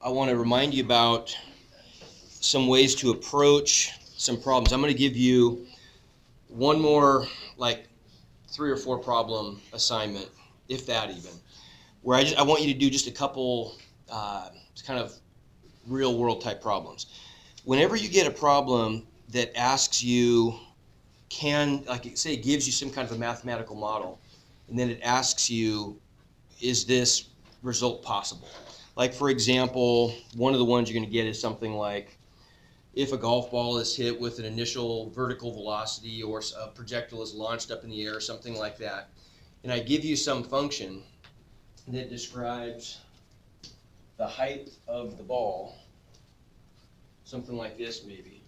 I want to remind you about some ways to approach some problems. I'm going to give you one more, like 3 or 4 problem assignment, if that even, where I want you to do just a couple kind of real world type problems. Whenever you get a problem that asks you, like say it gives you some kind of a mathematical model, and then it asks you, is this result possible? Like for example, one of the ones you're going to get is something like, if a golf ball is hit with an initial vertical velocity or a projectile is launched up in the air, something like that, and I give you some function that describes the height of the ball, something like this maybe.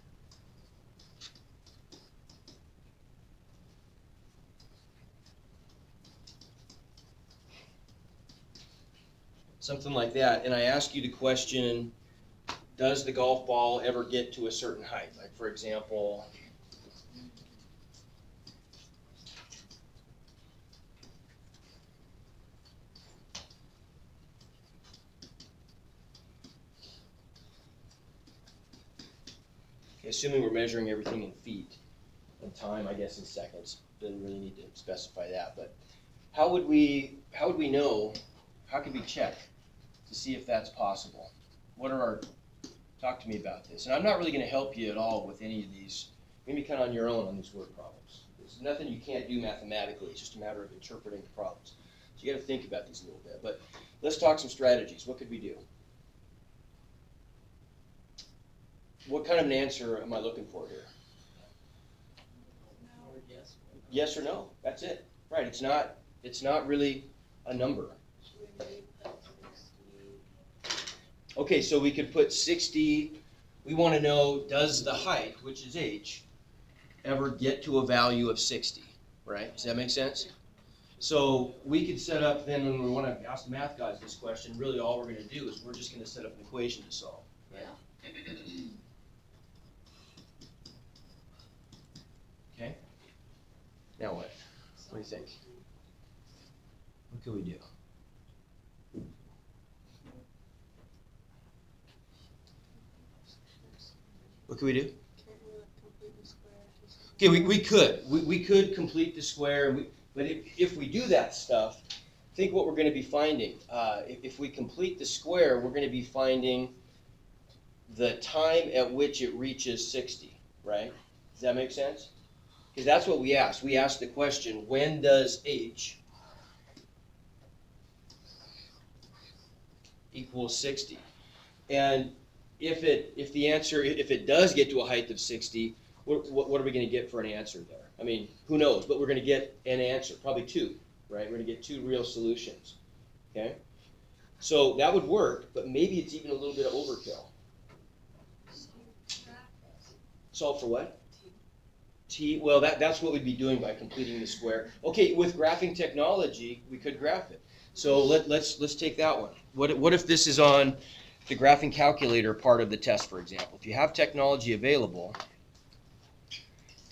Something like that, and I ask you to question, does the golf ball ever get to a certain height? Like for example, assuming we're measuring everything in feet, and time I guess in seconds, doesn't really need to specify that, but how would we know, how could we check to see if that's possible? Talk to me about this. And I'm not really going to help you at all with any of these. Maybe kind of on your own on these word problems. There's nothing you can't do mathematically. It's just a matter of interpreting the problems. So you got to think about these a little bit. But let's talk some strategies. What could we do? What kind of an answer am I looking for here? No or yes. Yes or no. That's it. Right. It's not really a number. Okay, so we could put 60. We want to know, does the height, which is h, ever get to a value of 60, right? Does that make sense? So we could set up then, when we want to ask the math guys this question, really all we're going to do is we're just going to set up an equation to solve. Right? Yeah. Okay. Now what? What do you think? What could we do? What could we do? Okay, we could. We could complete the square, but if we do that stuff, think what we're going to be finding. If we complete the square, we're going to be finding the time at which it reaches 60, right? Does that make sense? Because that's what we asked. We asked the question, when does h equal 60? And if it does get to a height of 60, what are we going to get for an answer there? I mean, who knows? But we're going to get an answer, probably 2, right? We're going to get 2 real solutions, okay? So that would work, but maybe it's even a little bit of overkill. Solve for what? T. Well, that's what we'd be doing by completing the square. Okay, with graphing technology, we could graph it. So let's take that one. What if this is on the graphing calculator part of the test, for example? If you have technology available,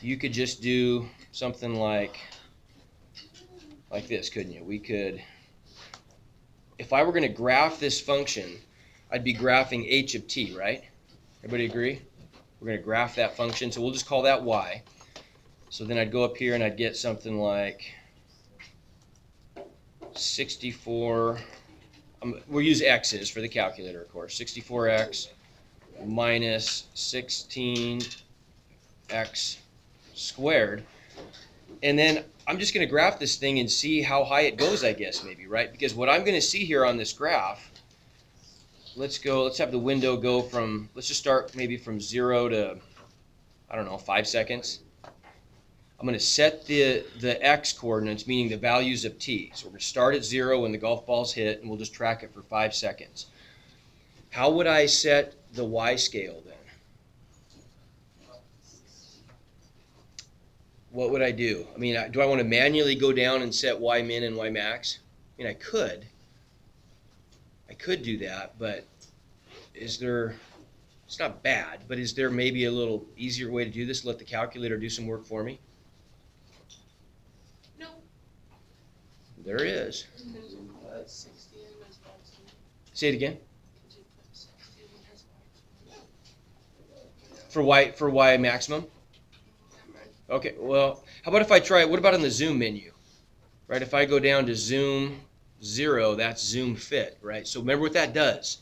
you could just do something like this, couldn't you? We could, if I were going to graph this function, I'd be graphing h of t, right? Everybody agree? We're going to graph that function, so we'll just call that y. So then I'd go up here and I'd get something like 64. We'll use x's for the calculator, of course. 64x minus 16x squared. And then I'm just going to graph this thing and see how high it goes, I guess, maybe, right? Because what I'm going to see here on this graph, let's have the window go from, let's just start maybe from 0 to, I don't know, 5 seconds. I'm going to set the x coordinates, meaning the values of t. So we're going to start at 0 when the golf ball's hit, and we'll just track it for 5 seconds. How would I set the y scale then? What would I do? I mean, do I want to manually go down and set y min and y max? I mean, I could do that, but it's not bad, but is there maybe a little easier way to do this? Let the calculator do some work for me? There is. 60 Say it again. For y maximum? Okay, well, how about if I try, what about on the zoom menu? Right, if I go down to zoom 0, that's zoom fit, right? So remember what that does.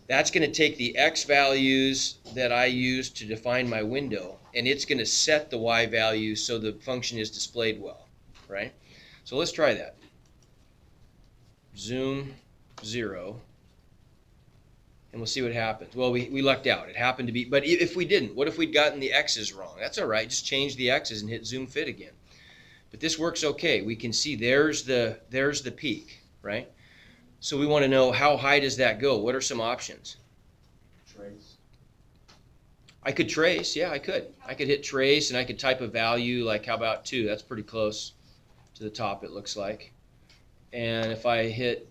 That's going to take the x values that I use to define my window, and it's going to set the y value so the function is displayed well, right? So let's try that. Zoom 0, and we'll see what happens. Well, we lucked out. It happened to be, but if we didn't, what if we'd gotten the x's wrong? That's all right. Just change the x's and hit zoom fit again. But this works okay. We can see there's the peak, right? So we want to know, how high does that go? What are some options? Trace. I could trace. Yeah, I could. I could hit trace, and I could type a value like, how about 2? That's pretty close to the top, it looks like. And if I hit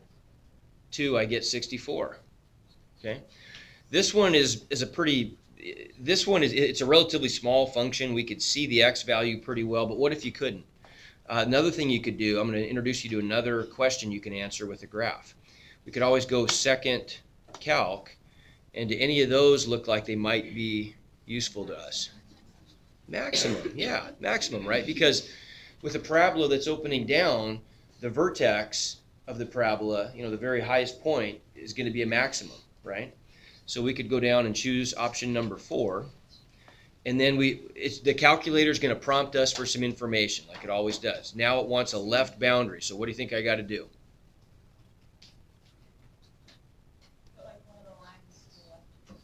2, I get 64. Okay. This one is a pretty, it's a relatively small function. We could see the x value pretty well, but what if you couldn't? Another thing you could do, I'm going to introduce you to another question you can answer with a graph. We could always go second calc, and do any of those look like they might be useful to us? Maximum, yeah, maximum, right? Because with a parabola that's opening down, the vertex of the parabola, the very highest point, is going to be a maximum, right? So we could go down and choose option number 4. And then the calculator is going to prompt us for some information, like it always does. Now it wants a left boundary. So what do you think I got to do?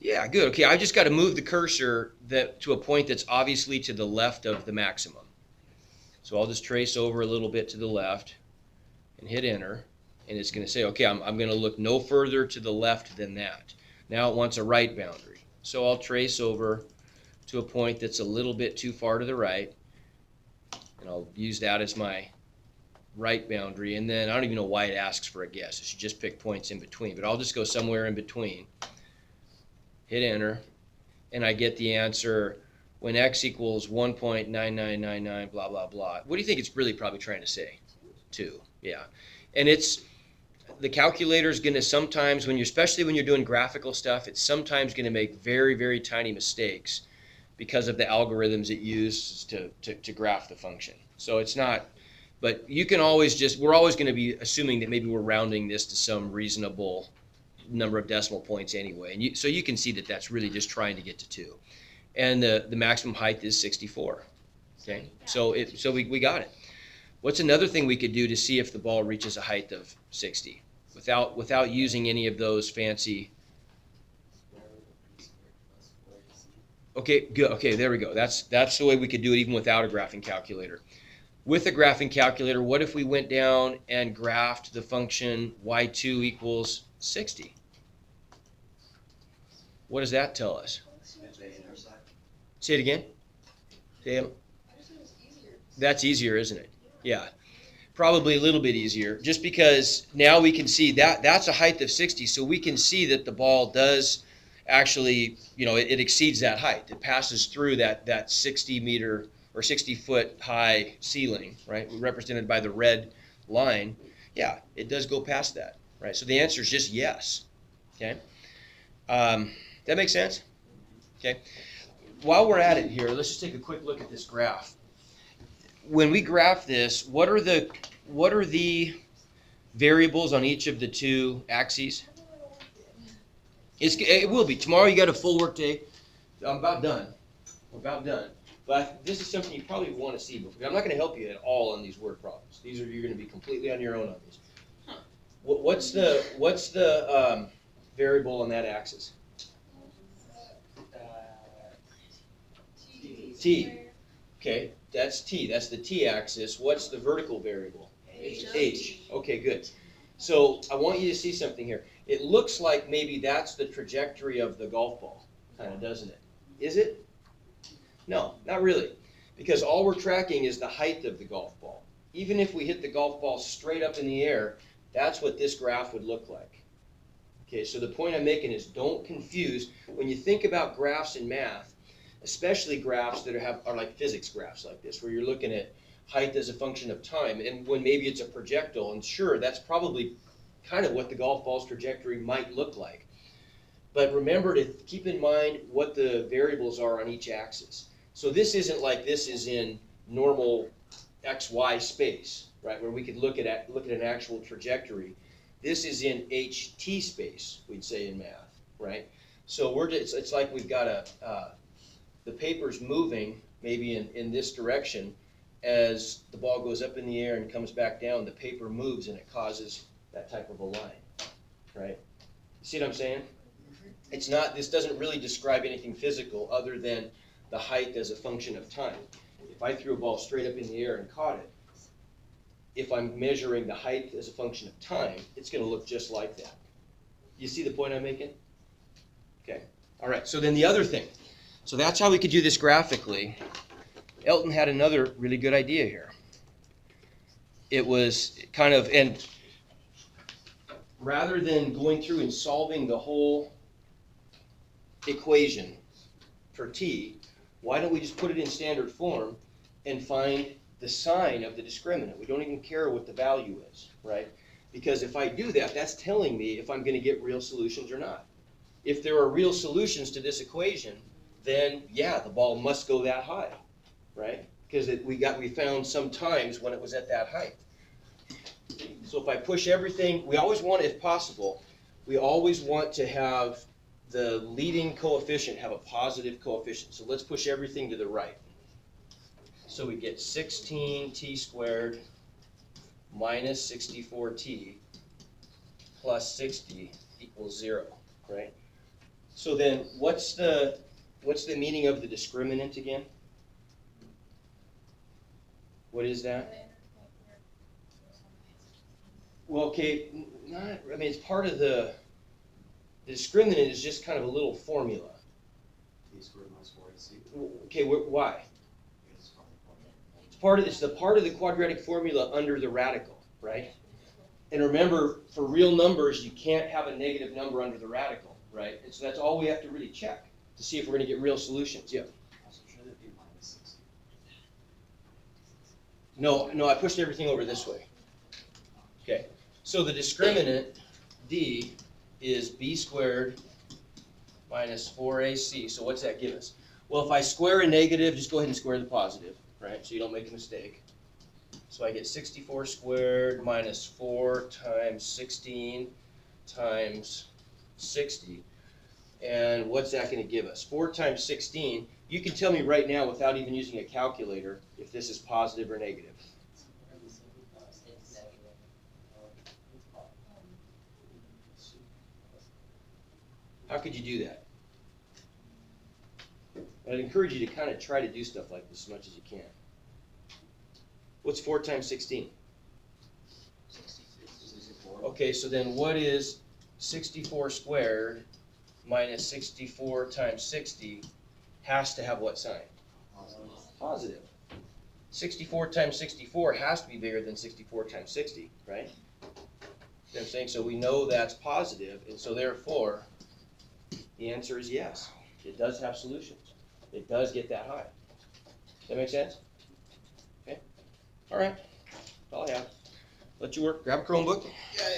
Yeah, good. Okay, I just got to move the cursor to a point that's obviously to the left of the maximum. So I'll just trace over a little bit to the left and hit enter. And it's going to say, okay, I'm going to look no further to the left than that. Now it wants a right boundary. So I'll trace over to a point that's a little bit too far to the right, and I'll use that as my right boundary. And then I don't even know why it asks for a guess. It should just pick points in between, but I'll just go somewhere in between. Hit enter, and I get the answer when x equals 1.9999 blah blah blah. What do you think it's really probably trying to say? 2. Yeah. And the calculator is going to sometimes, especially when you're doing graphical stuff, it's sometimes going to make very, very tiny mistakes because of the algorithms it uses to graph the function. So it's not, but you can always we're always going to be assuming that maybe we're rounding this to some reasonable number of decimal points anyway. And so you can see that that's really just trying to get to 2. And the maximum height is 64. Okay, so we got it. What's another thing we could do to see if the ball reaches a height of 60 without using any of those fancy? Okay, good. Okay, there we go. That's the way we could do it even without a graphing calculator. With a graphing calculator, what if we went down and graphed the function y2 equals 60? What does that tell us? Say it again. That's easier, isn't it? Yeah. Probably a little bit easier, just because now we can see that's a height of 60, so we can see that the ball does actually, it exceeds that height. It passes through that 60 meter or 60 foot high ceiling, right? Represented by the red line. Yeah, it does go past that, right? So the answer is just yes. Okay. That makes sense? Okay. While we're at it here, let's just take a quick look at this graph. When we graph this, what are the variables on each of the 2 axes? It will be. Tomorrow you got a full work day. I'm about done. We're about done. But this is something you probably want to see before. I'm not going to help you at all on these word problems. You're going to be completely on your own on these. What's the variable on that axis? T. Okay, that's T. That's the T-axis. What's the vertical variable? H. Okay, good. So I want you to see something here. It looks like maybe that's the trajectory of the golf ball, kind of, doesn't it? Is it? No, not really, because all we're tracking is the height of the golf ball. Even if we hit the golf ball straight up in the air, that's what this graph would look like. Okay, so the point I'm making is don't confuse. When you think about graphs in math, especially graphs that are like physics graphs like this, where you're looking at height as a function of time, and when maybe it's a projectile, and sure, that's probably kind of what the golf ball's trajectory might look like. But remember to keep in mind what the variables are on each axis. So this isn't like this is in normal XY space, right, where we could look at an actual trajectory. This is in HT space, we'd say in math, right? So it's like we've got the paper's moving maybe in this direction. As the ball goes up in the air and comes back down, the paper moves and it causes that type of a line, right? You see what I'm saying? It's not, this doesn't really describe anything physical other than the height as a function of time. If I threw a ball straight up in the air and caught it, if I'm measuring the height as a function of time, it's going to look just like that. You see the point I'm making? Okay. All right. So then the other thing. So that's how we could do this graphically. Elton had another really good idea here. It was kind of, and rather than going through and solving the whole equation for t, why don't we just put it in standard form and find the sign of the discriminant? We don't even care what the value is, right? Because if I do that, that's telling me if I'm going to get real solutions or not. If there are real solutions to this equation, then yeah, the ball must go that high, right? Because we found some times when it was at that height. So if I push everything, we always want, if possible, we always want to have the leading coefficient have a positive coefficient. So let's push everything to the right. So we get 16t squared minus 64t plus 60 equals 0, right? So then what's the meaning of the discriminant again? What is that? Well, okay, it's part of the discriminant is just kind of a little formula. Okay, why? It's the part of the quadratic formula under the radical, right? And remember, for real numbers, you can't have a negative number under the radical, right? And so that's all we have to really check to see if we're going to get real solutions. Yeah. No, I pushed everything over this way. Okay, so the discriminant, D, is b squared minus 4ac. So what's that give us? Well, if I square a negative, just go ahead and square the positive, right? So you don't make a mistake. So I get 64 squared minus 4 times 16 times 60. And what's that going to give us? 4 times 16. You can tell me right now without even using a calculator if this is positive or negative. How could you do that? I'd encourage you to kind of try to do stuff like this as much as you can. What's 4 times 16? 64. Okay, so then what is 64 squared minus 64 times 60 has to have what sign? Positive. 64 times 64 has to be bigger than 64 times 60, right? You know what I'm saying? So we know that's positive, and so therefore, the answer is yes. It does have solutions. It does get that high. Does that make sense? Okay. All right. That's all I have. Let you work. Grab a Chromebook. Yay.